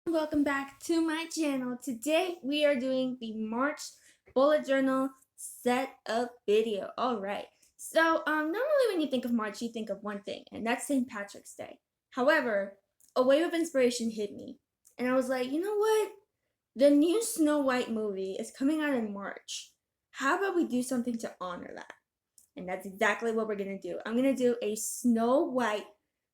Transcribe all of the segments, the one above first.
Welcome back to my channel. Today we are doing the March bullet journal setup video. Alright, so normally when you think of March you think of one thing, and that's St. Patrick's Day. However, a wave of inspiration hit me, and I was like, you know what? The new Snow White movie is coming out in March. How about we do something to honor that? And that's exactly what we're gonna do. I'm gonna do a Snow White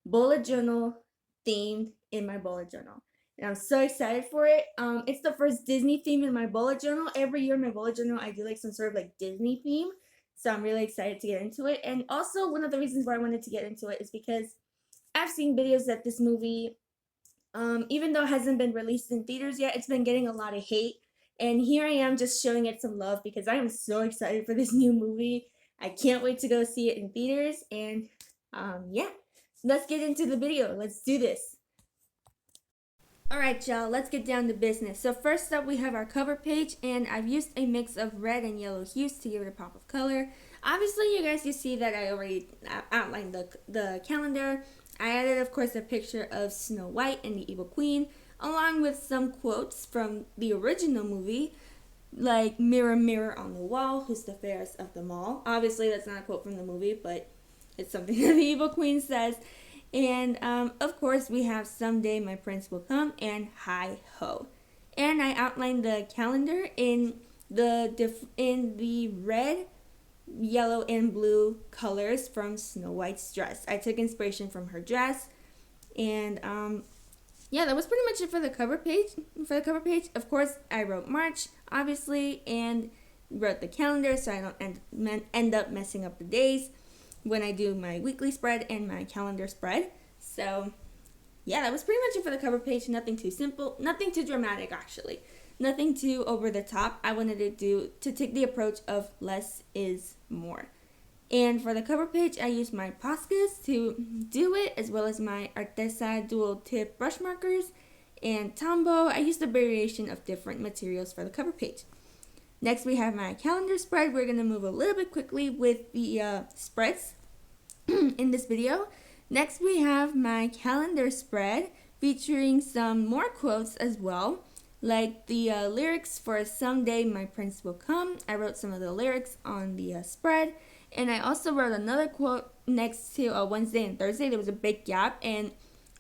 bullet journal themed in my bullet journal. And I'm so excited for it. It's the first Disney theme in my bullet journal. Every year in my bullet journal, I do like some sort of like Disney theme. So I'm really excited to get into it. And also, one of the reasons why I wanted to get into it is because I've seen videos that this movie, even though it hasn't been released in theaters yet, it's been getting a lot of hate. And here I am just showing it some love because I am so excited for this new movie. I can't wait to go see it in theaters. And yeah, let's get into the video. Let's do this. Alright y'all, let's get down to business. So first up we have our cover page, and I've used a mix of red and yellow hues to give it a pop of color. Obviously you guys can see that I already outlined the calendar. I added of course a picture of Snow White and the Evil Queen, along with some quotes from the original movie, like "Mirror, mirror on the wall, who's the fairest of them all." Obviously that's not a quote from the movie, but it's something that the Evil Queen says. And of course, we have "Someday My Prince Will Come" and "Hi Ho." And I outlined the calendar in the red, yellow, and blue colors from Snow White's dress. I took inspiration from her dress, and yeah, that was pretty much it for the cover page. Of course, I wrote March, obviously, and wrote the calendar so I don't end up messing up the days when I do my weekly spread and my calendar spread. So yeah, that was pretty much it for the cover page. Nothing too simple, nothing too dramatic actually. Nothing too over the top. I wanted to take the approach of less is more. And for the cover page, I used my Poscas to do it, as well as my Arteza dual tip brush markers and Tombow. I used a variation of different materials for the cover page. Next, we have my calendar spread. We're going to move a little bit quickly with the spreads in this video. Next, we have my calendar spread featuring some more quotes as well, like the lyrics for "Someday My Prince Will Come." I wrote some of the lyrics on the spread, and I also wrote another quote next to Wednesday and Thursday. There was a big gap, and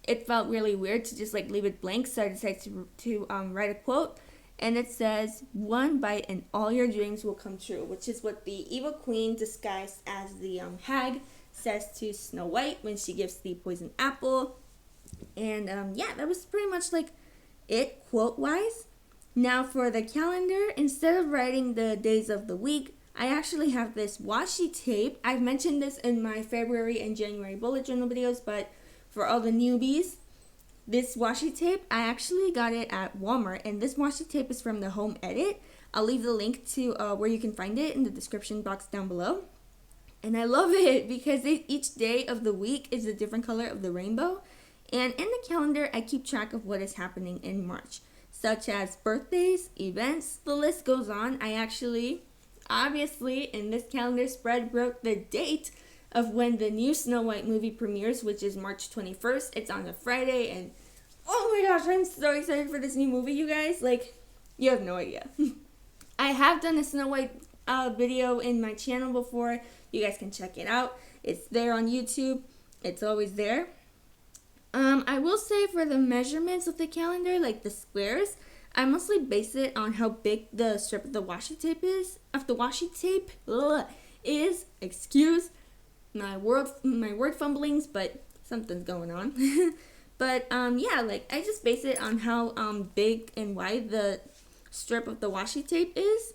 it felt really weird to just like leave it blank, so I decided to write a quote. And it says, "One bite and all your dreams will come true," which is what the Evil Queen, disguised as the hag, says to Snow White when she gives the poison apple. And yeah, that was pretty much like it quote-wise. Now for the calendar, instead of writing the days of the week, I actually have this washi tape. I've mentioned this in my February and January bullet journal videos, but for all the newbies, this washi tape, I actually got it at Walmart, and this washi tape is from the Home Edit. I'll leave the link to where you can find it in the description box down below. And I love it because each day of the week is a different color of the rainbow. And in the calendar, I keep track of what is happening in March, such as birthdays, events, the list goes on. I actually, obviously, in this calendar spread, wrote the date of when the new Snow White movie premieres, which is March 21st. It's on a Friday, and oh my gosh, I'm so excited for this new movie, you guys. Like, you have no idea. I have done a Snow White video in my channel before. You guys can check it out. It's there on YouTube. It's always there. I will say for the measurements of the calendar, like the squares, I mostly base it on how big the strip of the washi tape is. Excuse my word fumblings, but something's going on. But yeah, like I just base it on how big and wide the strip of the washi tape is.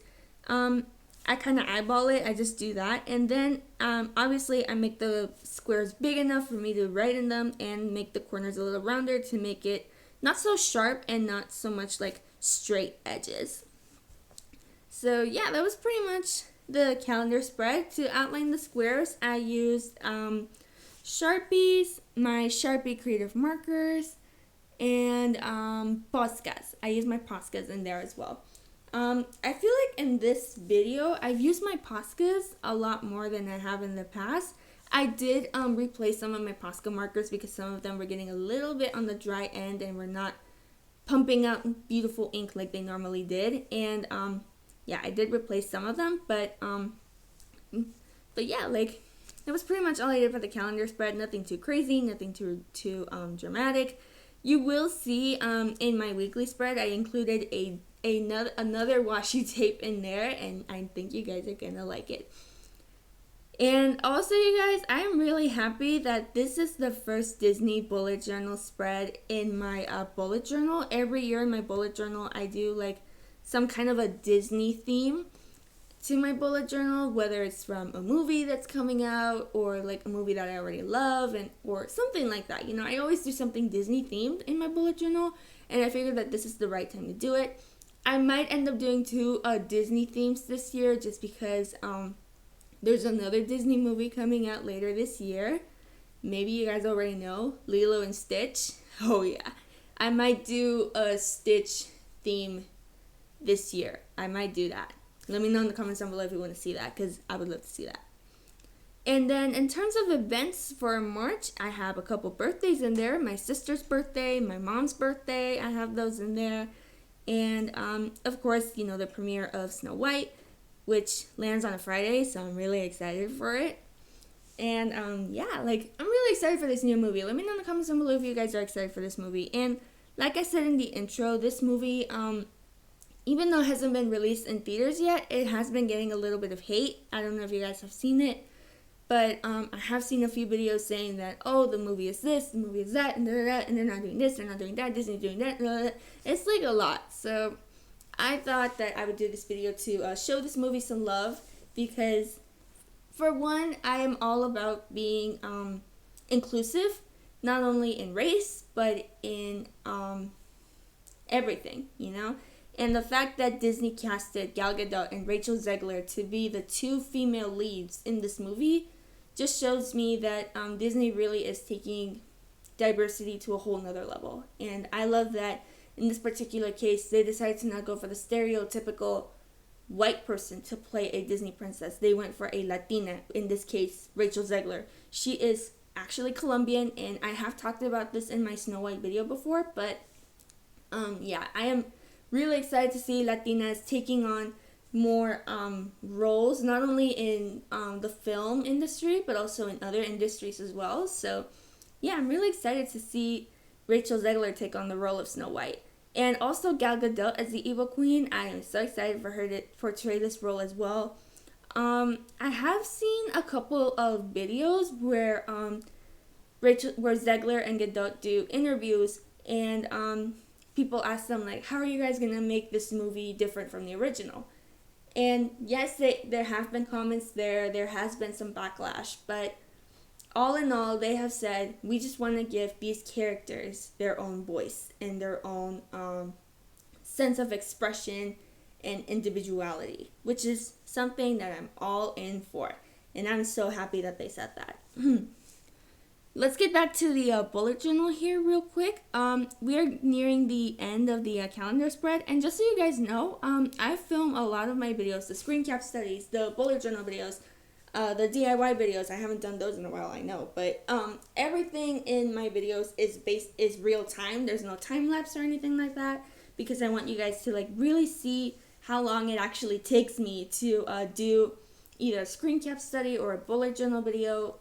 I kind of eyeball it. I just do that, and then obviously I make the squares big enough for me to write in them, and make the corners a little rounder to make it not so sharp and not so much like straight edges. So yeah, that was pretty much the calendar spread. To outline the squares, I used Sharpies, my Sharpie creative markers, and Poscas. I used my Poscas in there as well. I feel like in this video, I've used my Poscas a lot more than I have in the past. I did replace some of my Posca markers because some of them were getting a little bit on the dry end and were not pumping out beautiful ink like they normally did. And yeah, I did replace some of them, but yeah, like that was pretty much all I did for the calendar spread. Nothing too crazy, nothing too dramatic. You will see in my weekly spread I included another washi tape in there, and I think you guys are gonna like it. And also, you guys, I am really happy that this is the first Disney bullet journal spread in my bullet journal. Every year in my bullet journal, I do like some kind of a Disney theme to my bullet journal, whether it's from a movie that's coming out or like a movie that I already love, and or something like that. You know, I always do something Disney themed in my bullet journal, and I figured that this is the right time to do it. I might end up doing 2 Disney themes this year just because there's another Disney movie coming out later this year. Maybe you guys already know, Lilo and Stitch. Oh yeah, I might do a Stitch theme this year. I might do that. Let me know in the comments down below if you want to see that, because I would love to see that. And then in terms of events for March, I have a couple birthdays in there. My sister's birthday, my mom's birthday, I have those in there. And of course, you know, the premiere of Snow White, which lands on a Friday, so I'm really excited for it. And yeah, like I'm really excited for this new movie. Let me know in the comments down below if you guys are excited for this movie. And like I said in the intro, this movie, even though it hasn't been released in theaters yet, it has been getting a little bit of hate. I don't know if you guys have seen it, but I have seen a few videos saying that, oh, the movie is this, the movie is that, and they're not doing this, they're not doing that, Disney's doing that. It's like a lot. So I thought that I would do this video to show this movie some love, because for one, I am all about being inclusive, not only in race, but in everything, you know? And the fact that Disney casted Gal Gadot and Rachel Zegler to be the 2 female leads in this movie just shows me that Disney really is taking diversity to a whole nother level. And I love that in this particular case, they decided to not go for the stereotypical white person to play a Disney princess. They went for a Latina, in this case, Rachel Zegler. She is actually Colombian, and I have talked about this in my Snow White video before, but yeah, I am really excited to see Latinas taking on more roles, not only in the film industry, but also in other industries as well. So yeah, I'm really excited to see Rachel Zegler take on the role of Snow White. And also Gal Gadot as the evil queen. I am so excited for her to portray this role as well. I have seen a couple of videos where Zegler and Gadot do interviews, and people ask them, like, how are you guys going to make this movie different from the original? And yes, there have been comments there has been some backlash, but all in all, they have said, we just want to give these characters their own voice and their own sense of expression and individuality, which is something that I'm all in for. And I'm so happy that they said that. Let's get back to the bullet journal here real quick. We are nearing the end of the calendar spread. And just so you guys know, I film a lot of my videos, the screen cap studies, the bullet journal videos, the DIY videos. I haven't done those in a while, I know. But everything in my videos is real time. There's no time lapse or anything like that, because I want you guys to like really see how long it actually takes me to do either a screen cap study or a bullet journal video.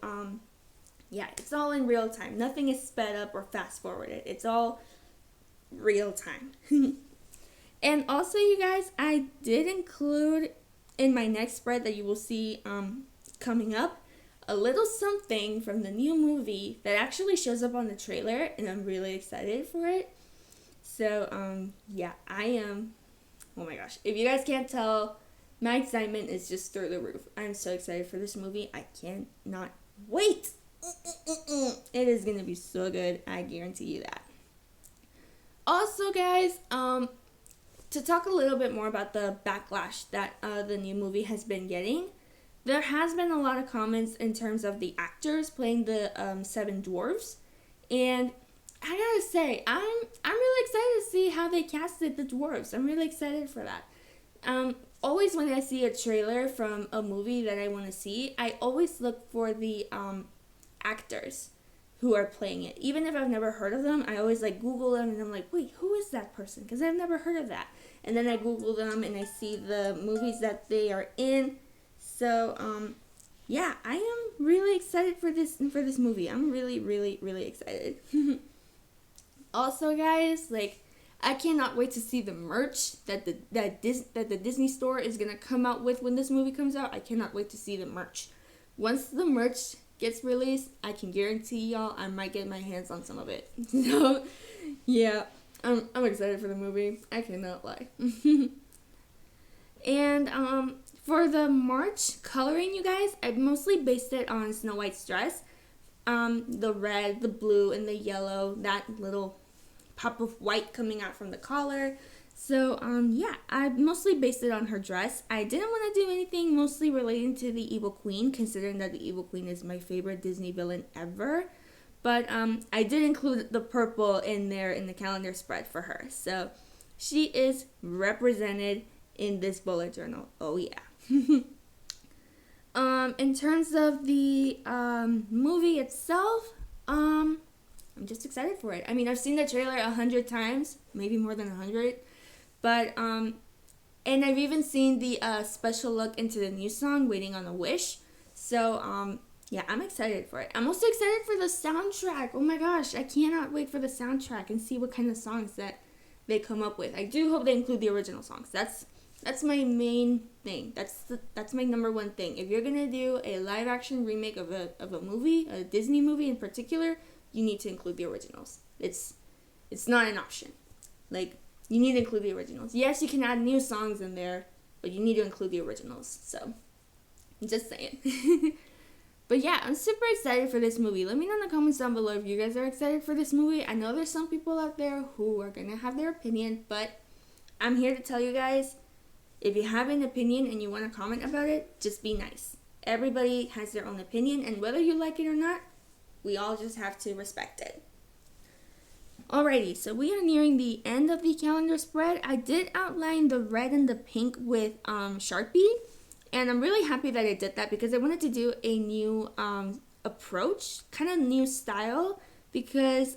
Yeah, it's all in real time. Nothing is sped up or fast forwarded. It's all real time. And also, you guys, I did include in my next spread that you will see coming up a little something from the new movie that actually shows up on the trailer, and I'm really excited for it. So, yeah, I am. Oh my gosh. If you guys can't tell, my excitement is just through the roof. I'm so excited for this movie. I cannot wait. It is going to be so good. I guarantee you that. Also, guys, to talk a little bit more about the backlash that the new movie has been getting, there has been a lot of comments in terms of the actors playing the 7 dwarves, and I gotta say, I'm really excited to see how they casted the dwarves. I'm really excited for that. Always when I see a trailer from a movie that I want to see, I always look for the actors who are playing it. Even if I've never heard of them, I always like Google them and I'm like, wait, who is that person? Because I've never heard of that. And then I Google them and I see the movies that they are in. So yeah, I am really excited for this movie. I'm really, really, really excited. Also, guys, like, I cannot wait to see the merch that the Disney store is gonna come out with when this movie comes out. I cannot wait to see the merch. Once the merch gets released, I can guarantee y'all I might get my hands on some of it. So, yeah, I'm excited for the movie. I cannot lie. And for the March coloring, you guys, I mostly based it on Snow White's dress. The red, the blue, and the yellow, that little pop of white coming out from the collar. So, yeah, I mostly based it on her dress. I didn't want to do anything mostly relating to the Evil Queen, considering that the Evil Queen is my favorite Disney villain ever. But I did include the purple in there in the calendar spread for her. So, she is represented in this bullet journal. Oh, yeah. In terms of the movie itself, I'm just excited for it. I mean, I've seen the trailer 100 times, maybe more than 100. But, and I've even seen the special look into the new song, Waiting on a Wish. So, yeah, I'm excited for it. I'm also excited for the soundtrack. Oh my gosh, I cannot wait for the soundtrack and see what kind of songs that they come up with. I do hope they include the original songs. That's my main thing. That's my number one thing. If you're gonna do a live action remake of a movie, a Disney movie in particular, you need to include the originals. It's not an option. Like, you need to include the originals. Yes, you can add new songs in there, but you need to include the originals. So, I'm just saying. But yeah, I'm super excited for this movie. Let me know in the comments down below if you guys are excited for this movie. I know there's some people out there who are gonna have their opinion, but I'm here to tell you guys, if you have an opinion and you want to comment about it, just be nice. Everybody has their own opinion, and whether you like it or not, we all just have to respect it. Alrighty, so we are nearing the end of the calendar spread. I did outline the red and the pink with Sharpie, and I'm really happy that I did that because I wanted to do a new approach, kind of new style, because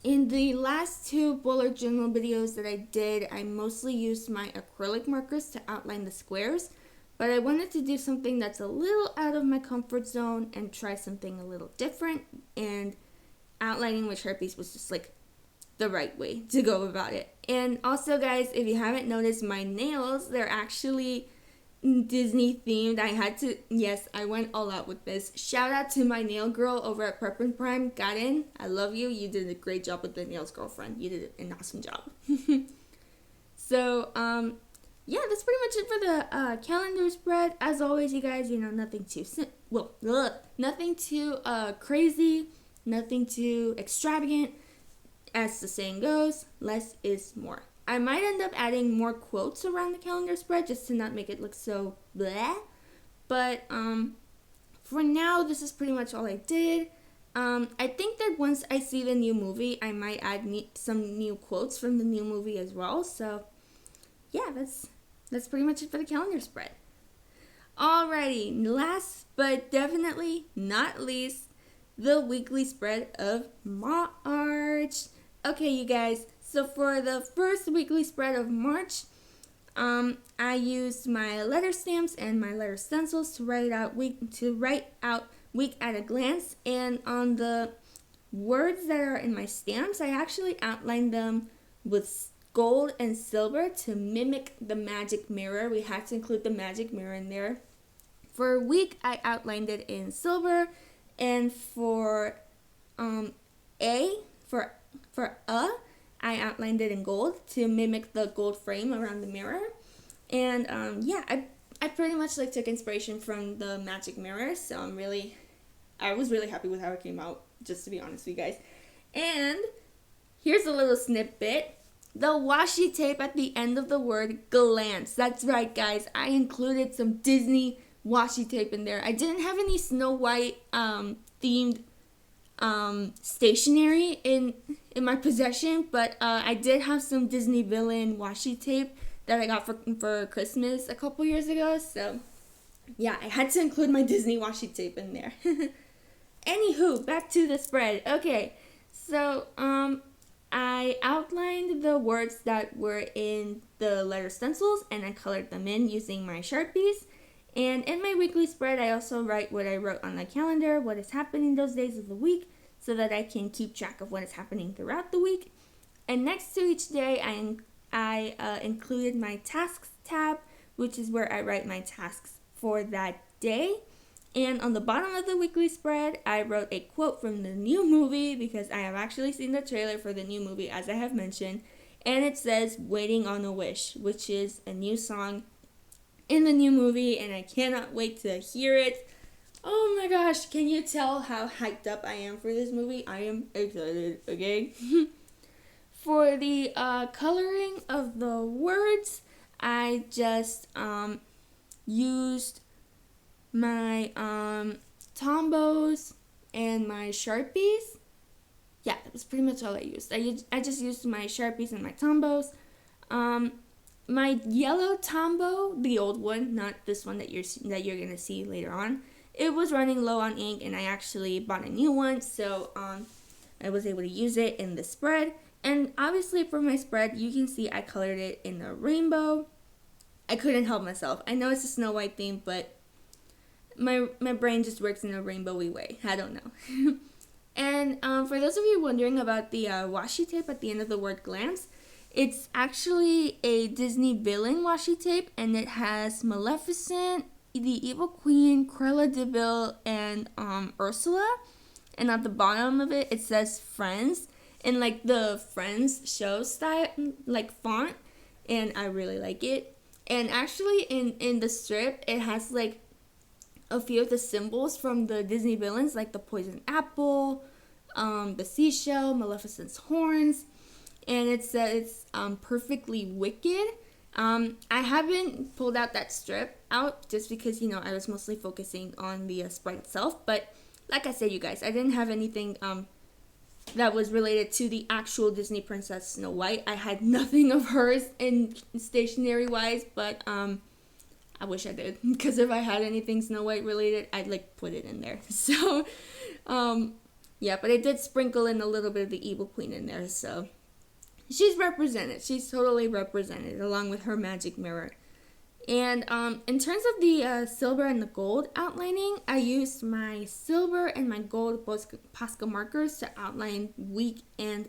in the last two bullet journal videos that I did, I mostly used my acrylic markers to outline the squares, but I wanted to do something that's a little out of my comfort zone and try something a little different, and outlining with Sharpies was just like the right way to go about it. And also, guys, if you haven't noticed, my nails, they're actually Disney themed. I went all out with this. Shout out to my nail girl over at Prep and Prime, Karen. I love you. You did a great job with the nails, girlfriend. You did an awesome job. So, yeah, that's pretty much it for the calendar spread. As always, you guys, nothing too nothing too crazy, nothing too extravagant. As the saying goes, less is more. I might end up adding more quotes around the calendar spread just to not make it look so bleh. But for now, this is pretty much all I did. I think that once I see the new movie, I might add some new quotes from the new movie as well. So yeah, that's pretty much it for the calendar spread. Alrighty, last but definitely not least, the weekly spread of March. Okay, you guys, so for the first weekly spread of March, I used my letter stamps and my letter stencils to write out week at a glance, and on the words that are in my stamps, I actually outlined them with gold and silver to mimic the magic mirror. We had to include the magic mirror in there. For week, I outlined it in silver, and for I outlined it in gold to mimic the gold frame around the mirror. And yeah, I pretty much took inspiration from the magic mirror, so I was really happy with how it came out, just to be honest with you guys. And here's a little snippet. The washi tape at the end of the word glance. That's right, guys. I included some Disney washi tape in there. I didn't have any Snow White themed stationery in my possession, but I did have some Disney villain washi tape that I got for Christmas a couple years ago. So yeah, I had to include my Disney washi tape in there. Anywho, back to the spread. Okay, so I outlined the words that were in the letter stencils and I colored them in using my Sharpies. And in my weekly spread, I also write what I wrote on the calendar, what is happening those days of the week, so that I can keep track of what is happening throughout the week. And next to each day, I included my tasks tab, which is where I write my tasks for that day. And on the bottom of the weekly spread, I wrote a quote from the new movie because I have actually seen the trailer for the new movie, as I have mentioned. And it says Waiting on a Wish, which is a new song in the new movie, and I cannot wait to hear it. Oh my gosh, can you tell how hyped up I am for this movie? I am excited, okay? For the coloring of the words, I just used my Tombos and my Sharpies. Yeah, that was pretty much all I used. I just used my Sharpies and my Tombos. My yellow Tombow, the old one, not this one that you're gonna see later on, it was running low on ink, and I actually bought a new one, so I was able to use it in the spread. And obviously for my spread, you can see I colored it in a rainbow. I couldn't help myself. I know it's a Snow White theme, but my brain just works in a rainbowy way. I don't know. And for those of you wondering about the washi tape at the end of the word glance, it's actually a Disney villain washi tape, and it has Maleficent, the Evil Queen, Cruella de Vil, and Ursula. And at the bottom of it, it says Friends in like the Friends show style, like font, and I really like it. And actually, in the strip, it has like a few of the symbols from the Disney villains, like the poison apple, the seashell, Maleficent's horns, and it says perfectly wicked. I haven't pulled out that strip out just because, I was mostly focusing on the spread itself. But like I said, you guys, I didn't have anything that was related to the actual Disney Princess Snow White. I had nothing of hers in stationery wise, but I wish I did, because if I had anything Snow White related, I'd like put it in there. So yeah, but I did sprinkle in a little bit of the Evil Queen in there, so she's represented. She's totally represented along with her magic mirror. And in terms of the silver and the gold outlining, I used my silver and my gold Posca markers to outline week and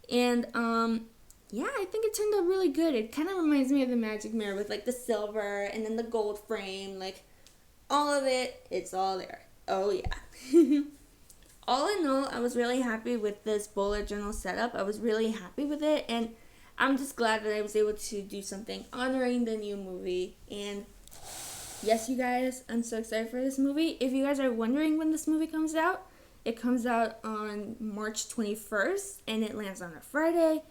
And yeah, I think it turned out really good. It kind of reminds me of the magic mirror with like the silver and then the gold frame. Like all of it, it's all there. Oh yeah. All in all, I was really happy with this bullet journal setup. I was really happy with it, and I'm just glad that I was able to do something honoring the new movie. And yes, you guys, I'm so excited for this movie. If you guys are wondering when this movie comes out, it comes out on March 21st, and it lands on a Friday.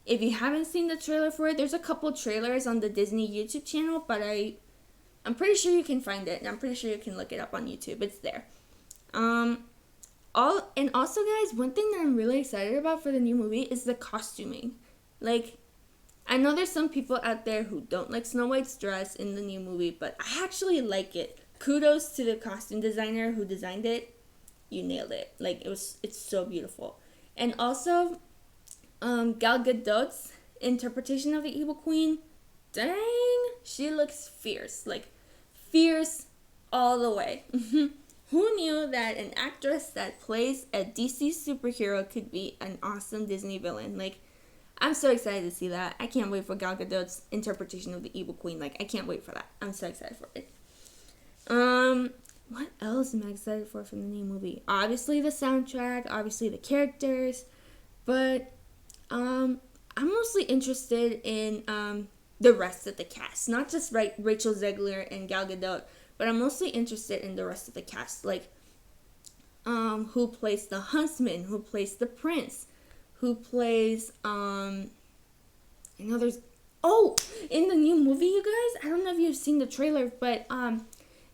If you haven't seen the trailer for it, there's a couple trailers on the Disney YouTube channel, but I'm pretty sure you can find it. I'm pretty sure you can look it up on YouTube. It's there. And also, guys, one thing that I'm really excited about for the new movie is the costuming. Like, I know there's some people out there who don't like Snow White's dress in the new movie, but I actually like it. Kudos to the costume designer who designed it. You nailed it. Like, it's so beautiful. And also, Gal Gadot's interpretation of the Evil Queen, dang, she looks fierce. Like, fierce all the way. Who knew that an actress that plays a DC superhero could be an awesome Disney villain? Like, I'm so excited to see that. I can't wait for Gal Gadot's interpretation of the Evil Queen. Like, I can't wait for that. I'm so excited for it. What else am I excited for from the new movie? Obviously the soundtrack, obviously the characters, but I'm mostly interested in the rest of the cast. Not just Rachel Zegler and Gal Gadot, but I'm mostly interested in the rest of the cast, like who plays the huntsman, who plays the prince, who plays in the new movie, you guys, I don't know if you've seen the trailer, but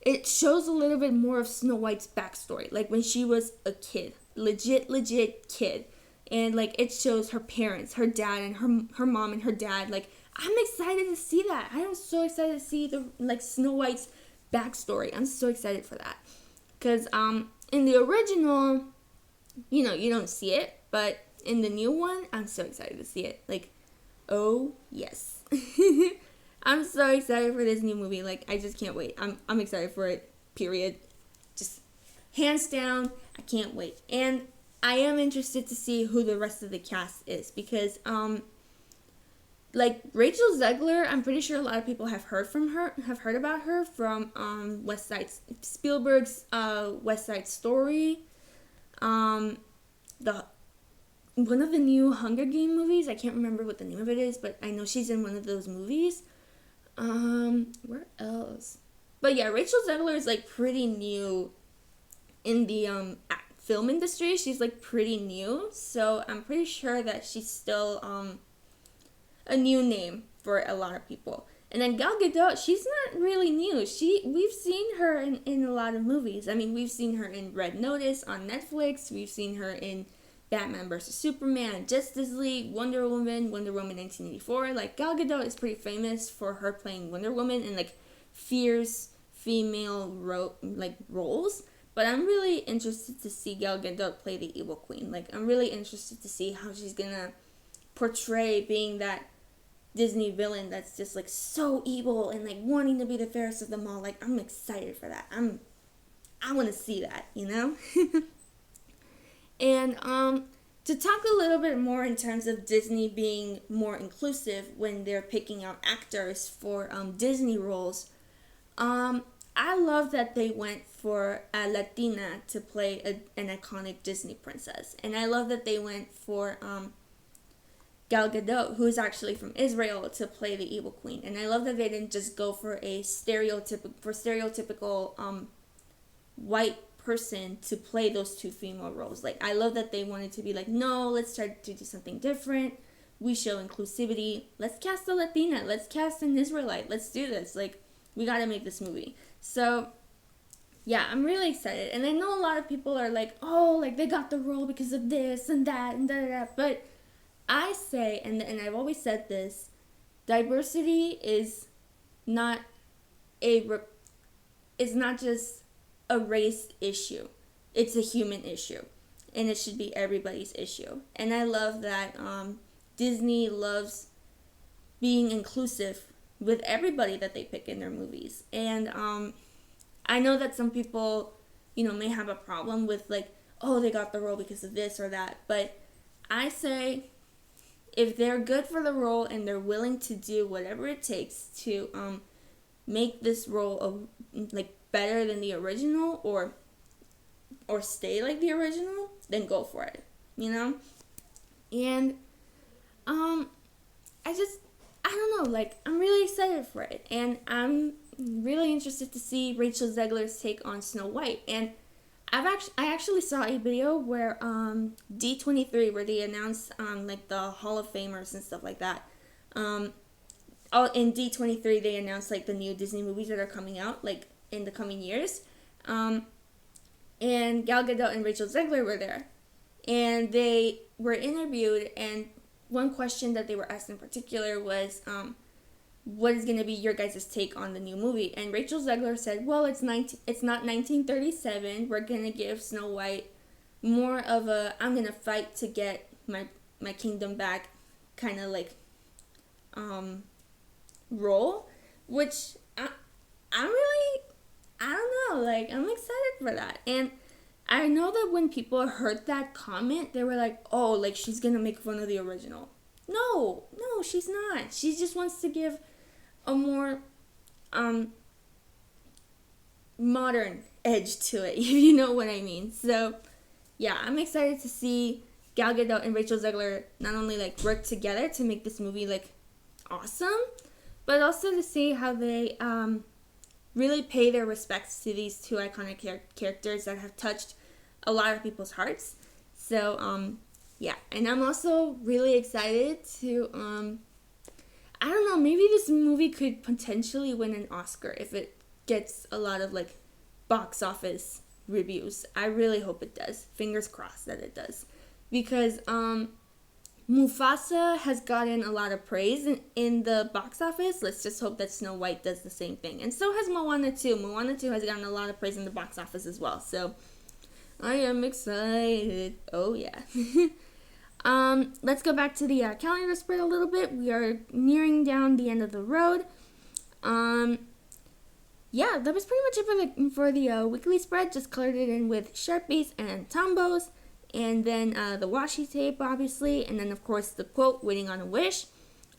it shows a little bit more of Snow White's backstory, like when she was a kid, legit kid, and like it shows her parents, her dad, and her mom and her dad. Like, I'm excited to see that. I am so excited to see the Snow White's backstory. I'm so excited for that. Because in the original, you don't see it, but in the new one, I'm so excited to see it. Like, oh yes. I'm so excited for this new movie. Like, I just can't wait. I'm excited for it. Period. Just hands down, I can't wait. And I am interested to see who the rest of the cast is, because like Rachel Zegler, I'm pretty sure a lot of people have heard about her from Spielberg's West Side Story, the one of the new Hunger Game movies. I can't remember what the name of it is, but I know she's in one of those movies. Where else? But yeah, Rachel Zegler is like pretty new in the film industry. She's like pretty new, so I'm pretty sure that she's still a new name for a lot of people. And then Gal Gadot, she's not really new. We've seen her in a lot of movies. I mean, we've seen her in Red Notice on Netflix. We've seen her in Batman vs. Superman, Justice League, Wonder Woman 1984. Like, Gal Gadot is pretty famous for her playing Wonder Woman and like fierce female roles. But I'm really interested to see Gal Gadot play the evil queen. Like, I'm really interested to see how she's gonna portray being that Disney villain that's just like so evil and like wanting to be the fairest of them all. Like, I'm excited for that. I want to see that, And to talk a little bit more in terms of Disney being more inclusive when they're picking out actors for Disney roles, I love that they went for a Latina to play an iconic Disney princess. And I love that they went for Gal Gadot, who is actually from Israel, to play the evil queen. And I love that they didn't just go for a stereotypical white person to play those two female roles. Like, I love that they wanted to be like, no, let's try to do something different. We show inclusivity. Let's cast a Latina. Let's cast an Israelite. Let's do this. Like, we got to make this movie. So, yeah, I'm really excited. And I know a lot of people are like, oh, like, they got the role because of this and that and da-da-da. But I say, and I've always said this, diversity is not just a race issue. It's a human issue. And it should be everybody's issue. And I love that Disney loves being inclusive with everybody that they pick in their movies. And I know that some people, may have a problem with like, oh, they got the role because of this or that. But I say, if they're good for the role and they're willing to do whatever it takes to make this role like better than the original or stay like the original, then go for it, And I don't know, like, I'm really excited for it, and I'm really interested to see Rachel Zegler's take on Snow White. And I actually saw a video where D23, where they announced like the Hall of Famers and stuff like that. In D23 they announced like the new Disney movies that are coming out like in the coming years. And Gal Gadot and Rachel Zegler were there, and they were interviewed. And one question that they were asked in particular was, what is going to be your guys' take on the new movie? And Rachel Zegler said, well, it's not 1937. We're going to give Snow White more of a, I'm going to fight to get my kingdom back kind of like role, which I don't know, like, I'm excited for that. And I know that when people heard that comment, they were like, oh, like, she's going to make fun of the original. No, she's not. She just wants to give a more modern edge to it, if you know what I mean. So, yeah, I'm excited to see Gal Gadot and Rachel Zegler not only, like, work together to make this movie, like, awesome, but also to see how they really pay their respects to these two iconic characters that have touched a lot of people's hearts. So, yeah, and I'm also really excited to, I don't know, maybe this movie could potentially win an Oscar if it gets a lot of, like, box office reviews. I really hope it does. Fingers crossed that it does. Because, Mufasa has gotten a lot of praise in the box office. Let's just hope that Snow White does the same thing. And so has Moana 2. Moana 2 has gotten a lot of praise in the box office as well. So I am excited. Oh, yeah. Let's go back to the calendar spread a little bit. We are nearing down the end of the road. Yeah, that was pretty much it for the weekly spread. Just colored it in with Sharpies and Tombos. And then the washi tape, obviously. And then, of course, the quote, waiting on a wish.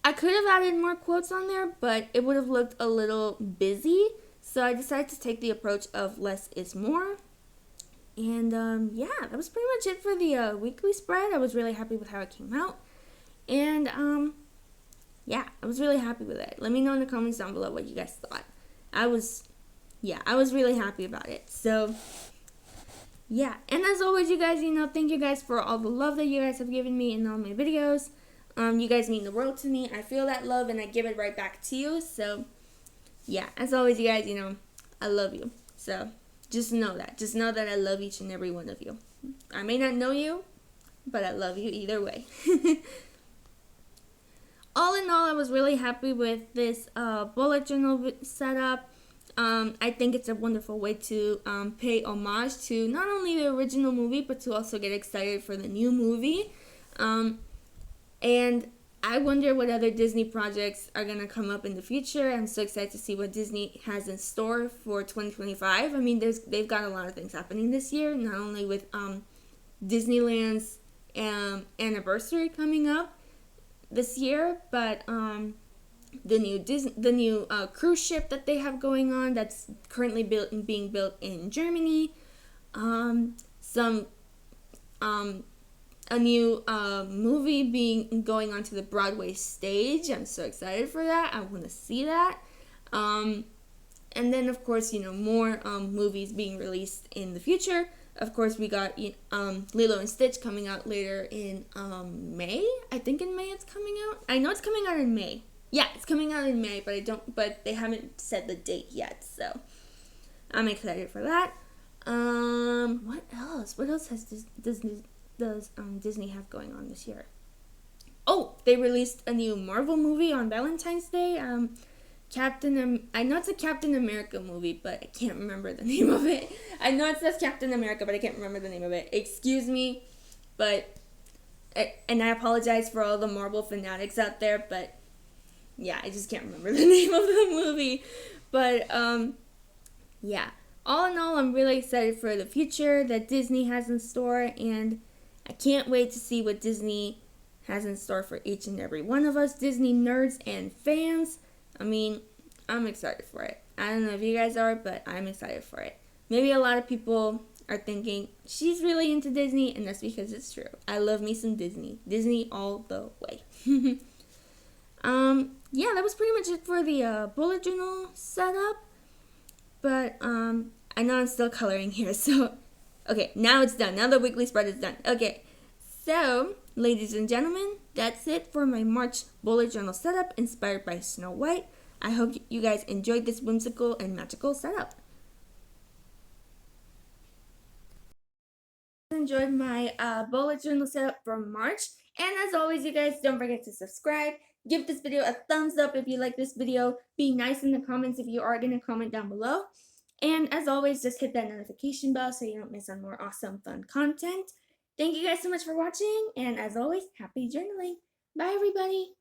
I could have added more quotes on there, but it would have looked a little busy. So I decided to take the approach of less is more. And yeah, that was pretty much it for the weekly spread. I was really happy with how it came out. And yeah, I was really happy with it. Let me know in the comments down below what you guys thought. I was really happy about it. So yeah, and as always, you guys, thank you guys for all the love that you guys have given me in all my videos. You guys mean the world to me. I feel that love and I give it right back to you. So yeah, as always, you guys, I love you. So just know that. Just know that I love each and every one of you. I may not know you, but I love you either way. All in all, I was really happy with this bullet journal setup. I think it's a wonderful way to pay homage to not only the original movie, but to also get excited for the new movie. And I wonder what other Disney projects are going to come up in the future. I'm so excited to see what Disney has in store for 2025. I mean, they've got a lot of things happening this year, not only with Disneyland's anniversary coming up this year, but the new cruise ship that they have going on that's currently being built in Germany. A new movie going onto the Broadway stage. I'm so excited for that. I want to see that. And then, of course, more movies being released in the future. Of course, we got Lilo and Stitch coming out later in May. I think in May it's coming out. I know it's coming out in May. Yeah, it's coming out in May, but they haven't said the date yet. So I'm excited for that. What else? What else has Disney have going on this year? Oh, they released a new Marvel movie on Valentine's Day. I know it's a Captain America movie, but I can't remember the name of it. I know it says Captain America, but I can't remember the name of it. Excuse me, and I apologize for all the Marvel fanatics out there, but yeah, I just can't remember the name of the movie. But yeah, all in all, I'm really excited for the future that Disney has in store, and I can't wait to see what Disney has in store for each and every one of us Disney nerds and fans. I mean, I'm excited for it. I don't know if you guys are, but I'm excited for it. Maybe a lot of people are thinking, she's really into Disney, and that's because it's true. I love me some Disney. Disney all the way. Yeah, that was pretty much it for the bullet journal setup. But, I know I'm still coloring here, so... Okay, now it's done. Now the weekly spread is done. Okay, so, ladies and gentlemen, that's it for my March bullet journal setup inspired by Snow White. I hope you guys enjoyed this whimsical and magical setup. Enjoyed my bullet journal setup for March. And as always, you guys, don't forget to subscribe. Give this video a thumbs up if you like this video. Be nice in the comments if you are going to comment down below. And as always, just hit that notification bell so you don't miss on more awesome, fun content. Thank you guys so much for watching. And as always, happy journaling. Bye, everybody.